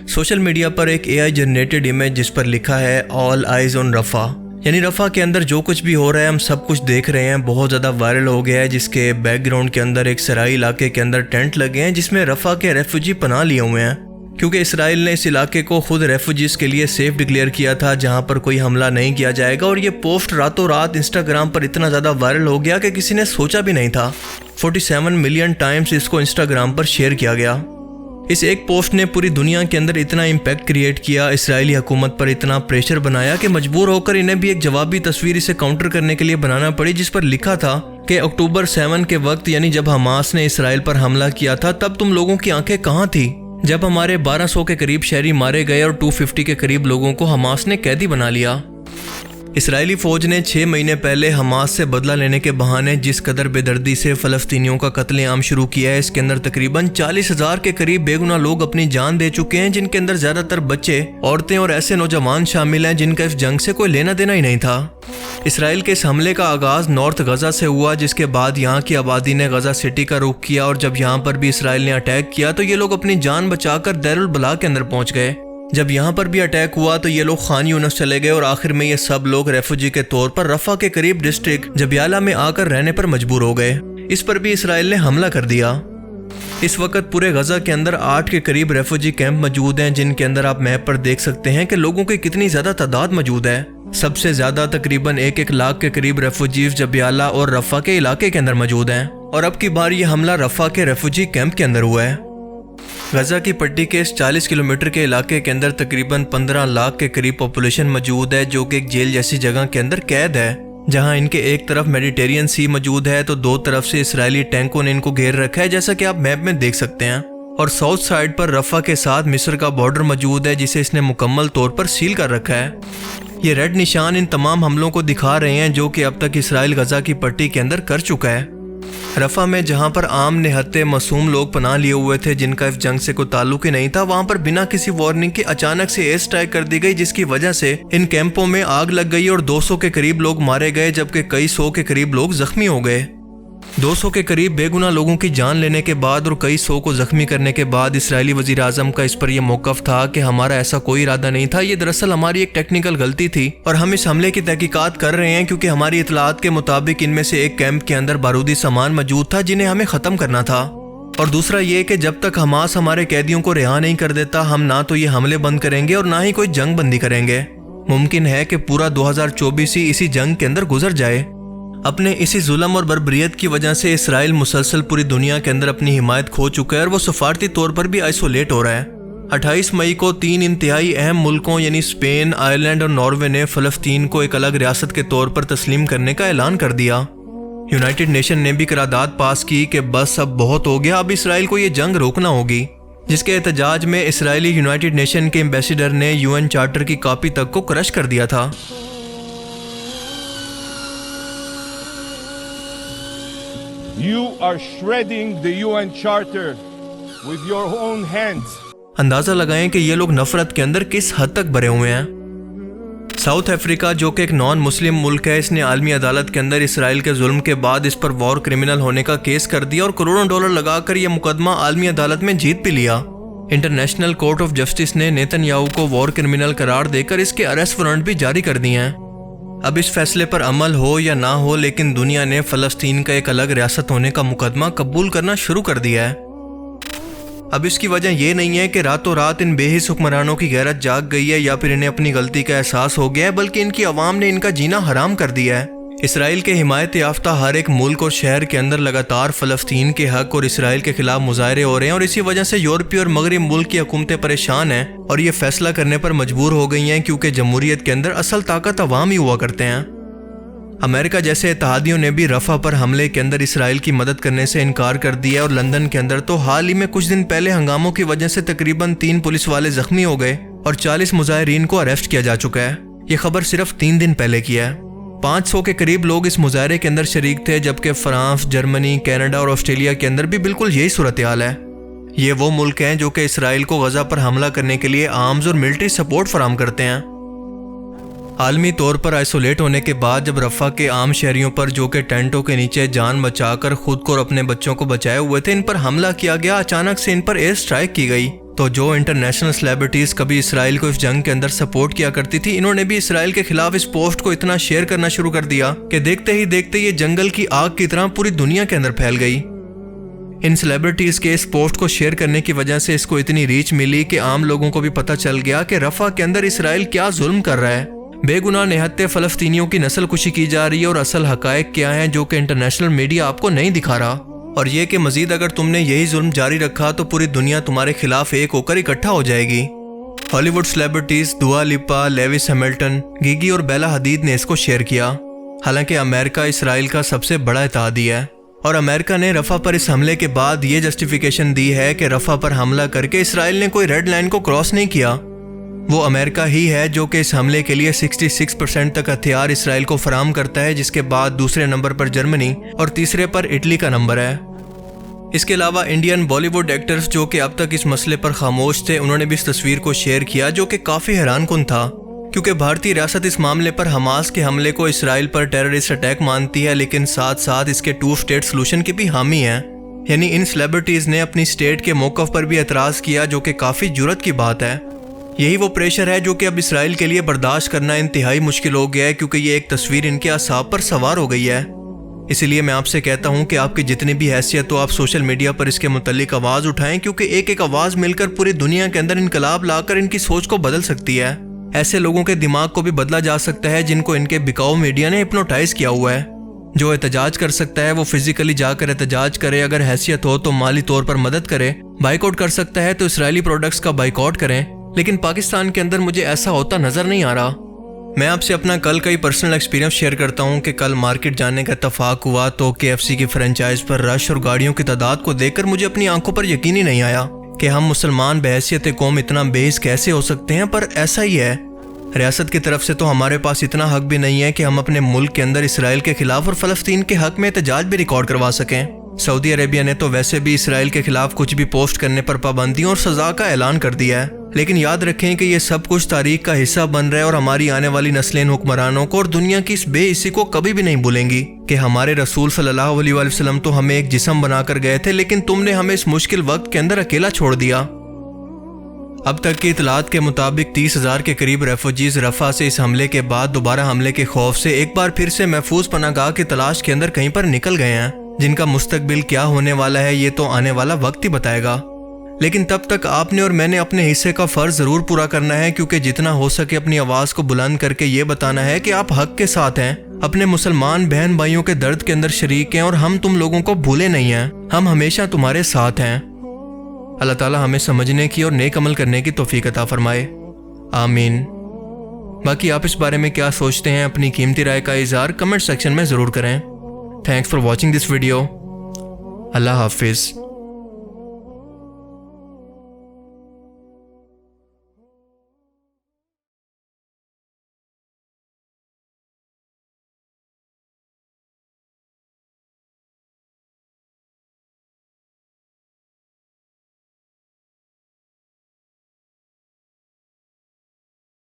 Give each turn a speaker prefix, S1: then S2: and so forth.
S1: Social media پر ایک AI generated image جس پر لکھا ہے آل آئیز آن رفح، یعنی رفح کے اندر جو کچھ بھی ہو رہا ہے ہم سب کچھ دیکھ رہے ہیں، بہت زیادہ وائرل ہو گیا ہے، جس کے بیک گراؤنڈ کے اندر ایک سرائی علاقے کے اندر ٹینٹ لگے ہیں جس میں رفح کے ریفیوجی پناہ لیے ہوئے ہیں، کیونکہ اسرائیل نے اس علاقے کو خود ریفیوجیز کے لیے سیف ڈکلیئر کیا تھا جہاں پر کوئی حملہ نہیں کیا جائے گا۔ اور یہ پوسٹ راتوں رات انسٹاگرام پر اتنا زیادہ وائرل ہو گیا کہ کسی نے سوچا بھی نہیں تھا۔ 47 ملین ٹائمز اس کو انسٹاگرام پر شیئر کیا گیا۔ اس ایک پوسٹ نے پوری دنیا کے اندر اتنا امپیکٹ کریٹ کیا، اسرائیلی حکومت پر اتنا پریشر بنایا کہ مجبور ہو کر انہیں بھی ایک جوابی تصویر اسے کاؤنٹر کرنے کے لیے بنانا پڑی، جس پر لکھا تھا کہ اکتوبر 7 کے وقت، یعنی جب حماس نے اسرائیل پر حملہ کیا تھا، تب تم لوگوں کی آنکھیں کہاں تھی جب ہمارے 1200 کے قریب شہری مارے گئے اور 250 کے قریب لوگوں کو حماس نے قیدی بنا لیا۔ اسرائیلی فوج نے 6 مہینے پہلے حماس سے بدلہ لینے کے بہانے جس قدر بے دردی سے فلسطینیوں کا قتل عام شروع کیا ہے، اس کے اندر تقریباً 40,000 کے قریب بے گناہ لوگ اپنی جان دے چکے ہیں، جن کے اندر زیادہ تر بچے، عورتیں اور ایسے نوجوان شامل ہیں جن کا اس جنگ سے کوئی لینا دینا ہی نہیں تھا۔ اسرائیل کے اس حملے کا آغاز نارتھ غزہ سے ہوا، جس کے بعد یہاں کی آبادی نے غزہ سٹی کا رخ کیا، اور جب یہاں پر بھی اسرائیل نے اٹیک کیا تو یہ لوگ اپنی جان بچا کر دیر البلا کے اندر پہنچ گئے۔ جب یہاں پر بھی اٹیک ہوا تو یہ لوگ خان یونس چلے گئے، اور آخر میں یہ سب لوگ ریفیوجی کے طور پر رفح کے قریب ڈسٹرکٹ جبیالہ میں آ کر رہنے پر مجبور ہو گئے۔ اس پر بھی اسرائیل نے حملہ کر دیا۔ اس وقت پورے غزہ کے اندر 8 کے قریب ریفیوجی کیمپ موجود ہیں، جن کے اندر آپ میپ پر دیکھ سکتے ہیں کہ لوگوں کی کتنی زیادہ تعداد موجود ہے۔ سب سے زیادہ تقریباً 1 لاکھ کے قریب ریفیوجیز جبیالہ اور رفح کے علاقے کے اندر موجود ہیں، اور اب کی بار یہ حملہ رفح کے ریفیوجی کیمپ کے اندر ہوا ہے۔ غزہ کی پٹی کے اس 40 کلومیٹر کے علاقے کے اندر تقریباً 15 لاکھ کے قریب پاپولیشن موجود ہے، جو کہ ایک جیل جیسی جگہ کے اندر قید ہے، جہاں ان کے ایک طرف میڈیٹرین سی موجود ہے تو دو طرف سے اسرائیلی ٹینکوں نے ان کو گھیر رکھا ہے، جیسا کہ آپ میپ میں دیکھ سکتے ہیں۔ اور ساؤتھ سائڈ پر رفح کے ساتھ مصر کا بارڈر موجود ہے، جسے اس نے مکمل طور پر سیل کر رکھا ہے۔ یہ ریڈ نشان ان تمام حملوں کو دکھا رہے ہیں جو کہ اب تک اسرائیل غزہ کی پٹی کے اندر کر چکا ہے۔ رفح میں جہاں پر عام نہتے معصوم لوگ پناہ لیے ہوئے تھے جن کا اس جنگ سے کوئی تعلق ہی نہیں تھا، وہاں پر بنا کسی وارننگ کے اچانک سے ایئر اسٹرائک کر دی گئی، جس کی وجہ سے ان کیمپوں میں آگ لگ گئی اور 200 کے قریب لوگ مارے گئے، جبکہ کئی سو کے قریب لوگ زخمی ہو گئے۔ 200 کے قریب بے گناہ لوگوں کی جان لینے کے بعد اور کئی سو کو زخمی کرنے کے بعد اسرائیلی وزیر اعظم کا اس پر یہ موقف تھا کہ ہمارا ایسا کوئی ارادہ نہیں تھا، یہ دراصل ہماری ایک ٹیکنیکل غلطی تھی اور ہم اس حملے کی تحقیقات کر رہے ہیں، کیونکہ ہماری اطلاعات کے مطابق ان میں سے ایک کیمپ کے اندر بارودی سامان موجود تھا جنہیں ہمیں ختم کرنا تھا، اور دوسرا یہ کہ جب تک حماس ہمارے قیدیوں کو رہا نہیں کر دیتا ہم نہ تو یہ حملے بند کریں گے اور نہ ہی کوئی جنگ بندی کریں گے۔ ممکن ہے کہ پورا 2024 ہی اسی جنگ کے اندر گزر جائے۔ اپنے اسی ظلم اور بربریت کی وجہ سے اسرائیل مسلسل پوری دنیا کے اندر اپنی حمایت کھو چکا ہے اور وہ سفارتی طور پر بھی آئسولیٹ ہو رہا ہے۔ 28 مئی کو 3 انتہائی اہم ملکوں یعنی اسپین، آئرلینڈ اور ناروے نے فلسطین کو ایک الگ ریاست کے طور پر تسلیم کرنے کا اعلان کر دیا۔ یونائٹڈ نیشن نے بھی قرارداد پاس کی کہ بس اب بہت ہو گیا، اب اسرائیل کو یہ جنگ روکنا ہوگی، جس کے احتجاج میں اسرائیلی یونائٹڈ نیشن کے ایمبیسیڈر نے UN چارٹر کی کاپی تک کو کرش کر دیا تھا۔
S2: You are shredding the UN Charter with your own hands.
S1: اندازہ لگائیں کہ یہ لوگ نفرت کے اندر کس حد تک بھرے ہوئے ہیں۔ ساؤتھ افریقہ جو کہ ایک نان مسلم ملک ہے، اس نے عالمی عدالت کے اندر اسرائیل کے ظلم کے بعد اس پر وار کرمنل ہونے کا کیس کر دیا اور کروڑوں ڈالر لگا کر یہ مقدمہ عالمی عدالت میں جیت بھی لیا۔ انٹرنیشنل کورٹ آف جسٹس نے نیتن یاہو کو وار کرمنل قرار دے کر اس کے اریسٹ وارنٹ بھی جاری کر دیے ہیں۔ اب اس فیصلے پر عمل ہو یا نہ ہو، لیکن دنیا نے فلسطین کا ایک الگ ریاست ہونے کا مقدمہ قبول کرنا شروع کر دیا ہے۔ اب اس کی وجہ یہ نہیں ہے کہ راتوں رات ان بے حس حکمرانوں کی غیرت جاگ گئی ہے یا پھر انہیں اپنی غلطی کا احساس ہو گیا ہے، بلکہ ان کی عوام نے ان کا جینا حرام کر دیا ہے۔ اسرائیل کے حمایت یافتہ ہر ایک ملک اور شہر کے اندر لگاتار فلسطین کے حق اور اسرائیل کے خلاف مظاہرے ہو رہے ہیں، اور اسی وجہ سے یورپی اور مغرب ملک کی حکومتیں پریشان ہیں اور یہ فیصلہ کرنے پر مجبور ہو گئی ہیں، کیونکہ جمہوریت کے اندر اصل طاقت عوام ہی ہوا کرتے ہیں۔ امریکہ جیسے اتحادیوں نے بھی رفح پر حملے کے اندر اسرائیل کی مدد کرنے سے انکار کر دیا، اور لندن کے اندر تو حال ہی میں کچھ دن پہلے ہنگاموں کی وجہ سے تقریباً 3 پولیس والے زخمی ہو گئے اور 40 مظاہرین کو اریسٹ کیا جا چکا ہے۔ یہ خبر صرف 3 دن پہلے کی ہے۔ 500 کے قریب لوگ اس مظاہرے کے اندر شریک تھے، جبکہ فرانس، جرمنی، کینیڈا اور آسٹریلیا کے اندر بھی بالکل یہی صورتحال ہے۔ یہ وہ ملک ہیں جو کہ اسرائیل کو غزہ پر حملہ کرنے کے لیے آرمز اور ملٹری سپورٹ فراہم کرتے ہیں۔ عالمی طور پر آئسولیٹ ہونے کے بعد جب رفح کے عام شہریوں پر جو کہ ٹینٹوں کے نیچے جان بچا کر خود کو اور اپنے بچوں کو بچائے ہوئے تھے ان پر حملہ کیا گیا، اچانک سے ان پر ایئر اسٹرائک کی گئی، تو جو انٹرنیشنل سیلیبریٹیز کبھی اسرائیل کو اس جنگ کے اندر سپورٹ کیا کرتی تھی، انہوں نے بھی اسرائیل کے خلاف اس پوسٹ کو اتنا شیئر کرنا شروع کر دیا کہ دیکھتے ہی دیکھتے یہ جنگل کی آگ کی طرح پوری دنیا کے اندر پھیل گئی۔ ان سیلیبریٹیز کے اس پوسٹ کو شیئر کرنے کی وجہ سے اس کو اتنی ریچ ملی کہ عام لوگوں کو بھی پتہ چل گیا کہ رفح کے اندر اسرائیل کیا ظلم کر رہا ہے، بے گناہ نہتے فلسطینیوں کی نسل کشی کی جا رہی ہے اور اصل حقائق کیا ہیں جو کہ انٹرنیشنل میڈیا آپ کو نہیں دکھا رہا، اور یہ کہ مزید اگر تم نے یہی ظلم جاری رکھا تو پوری دنیا تمہارے خلاف ایک ہو کر اکٹھا ہو جائے گی۔ ہالی ووڈ سیلیبریٹیز دوا لپا، لیوس ہیملٹن، گیگی اور بیلا حدید نے اس کو شیئر کیا۔ حالانکہ امریکہ اسرائیل کا سب سے بڑا اتحادی ہے، اور امریکہ نے رفح پر اس حملے کے بعد یہ جسٹیفیکیشن دی ہے کہ رفح پر حملہ کر کے اسرائیل نے کوئی ریڈ لائن کو کراس نہیں کیا۔ وہ امریکہ ہی ہے جو کہ اس حملے کے لیے 66% تک ہتھیار اسرائیل کو فراہم کرتا ہے، جس کے بعد دوسرے نمبر پر جرمنی اور تیسرے پر اٹلی کا نمبر ہے۔ اس کے علاوہ انڈین بالی ووڈ ایکٹرز جو کہ اب تک اس مسئلے پر خاموش تھے، انہوں نے بھی اس تصویر کو شیئر کیا جو کہ کافی حیران کن تھا، کیونکہ بھارتی ریاست اس معاملے پر حماس کے حملے کو اسرائیل پر ٹیررسٹ اٹیک مانتی ہے، لیکن ساتھ ساتھ اس کے 2 اسٹیٹ سلوشن کی بھی حامی ہے۔ یعنی ان سیلیبریٹیز نے اپنی اسٹیٹ کے موقف پر بھی اعتراض کیا، جو کہ کافی جرأت کی بات ہے۔ یہی وہ پریشر ہے جو کہ اب اسرائیل کے لیے برداشت کرنا انتہائی مشکل ہو گیا ہے، کیونکہ یہ ایک تصویر ان کے اعصاب پر سوار ہو گئی ہے۔ اسی لیے میں آپ سے کہتا ہوں کہ آپ کی جتنی بھی حیثیت ہو، آپ سوشل میڈیا پر اس کے متعلق آواز اٹھائیں، کیونکہ ایک ایک آواز مل کر پوری دنیا کے اندر انقلاب لا کر ان کی سوچ کو بدل سکتی ہے۔ ایسے لوگوں کے دماغ کو بھی بدلا جا سکتا ہے جن کو ان کے بکاؤ میڈیا نے ہپنوٹائز کیا ہوا ہے۔ جو احتجاج کر سکتا ہے وہ فزیکلی جا کر احتجاج کرے، اگر حیثیت ہو تو مالی طور پر مدد کرے، بائیک آؤٹ کر سکتا ہے تو اسرائیلی پروڈکٹس کا بائیک آؤٹ کریں، لیکن پاکستان کے اندر مجھے ایسا ہوتا نظر نہیں آ رہا۔ میں آپ سے اپنا کل کا ہی پرسنل ایکسپیرینس شیئر کرتا ہوں کہ کل مارکیٹ جانے کا اتفاق ہوا تو KFC کی فرنچائز پر رش اور گاڑیوں کی تعداد کو دیکھ کر مجھے اپنی آنکھوں پر یقین ہی نہیں آیا کہ ہم مسلمان بحیثیت قوم اتنا بے حس کیسے ہو سکتے ہیں، پر ایسا ہی ہے۔ ریاست کی طرف سے تو ہمارے پاس اتنا حق بھی نہیں ہے کہ ہم اپنے ملک کے اندر اسرائیل کے خلاف اور فلسطین کے حق میں احتجاج بھی ریکارڈ کروا سکیں۔ سعودی عربیہ نے تو ویسے بھی اسرائیل کے خلاف کچھ بھی پوسٹ کرنے پر پابندیوں اور سزا کا اعلان کر دیا ہے، لیکن یاد رکھیں کہ یہ سب کچھ تاریخ کا حصہ بن رہا ہے، اور ہماری آنے والی نسلیں حکمرانوں کو اور دنیا کی اس بے حسی کو کبھی بھی نہیں بھولیں گی کہ ہمارے رسول صلی اللہ علیہ وآلہ وسلم تو ہمیں ایک جسم بنا کر گئے تھے، لیکن تم نے ہمیں اس مشکل وقت کے اندر اکیلا چھوڑ دیا۔ اب تک کی اطلاعات کے مطابق 30,000 کے قریب ریفوجیز رفح سے اس حملے کے بعد دوبارہ حملے کے خوف سے ایک بار پھر سے محفوظ پناہ گاہ کی تلاش کے اندر کہیں پر نکل گئے ہیں، جن کا مستقبل کیا ہونے والا ہے یہ تو آنے والا وقت ہی بتائے گا۔ لیکن تب تک آپ نے اور میں نے اپنے حصے کا فرض ضرور پورا کرنا ہے، کیونکہ جتنا ہو سکے اپنی آواز کو بلند کر کے یہ بتانا ہے کہ آپ حق کے ساتھ ہیں، اپنے مسلمان بہن بھائیوں کے درد کے اندر شریک ہیں، اور ہم تم لوگوں کو بھولے نہیں ہیں، ہم ہمیشہ تمہارے ساتھ ہیں۔ اللہ تعالیٰ ہمیں سمجھنے کی اور نیک عمل کرنے کی توفیق عطا فرمائے، آمین۔ باقی آپ اس بارے میں کیا سوچتے ہیں، اپنی قیمتی رائے کا اظہار کمنٹ سیکشن میں ضرور کریں۔ Thanks for watching this video. اللہ حافظ۔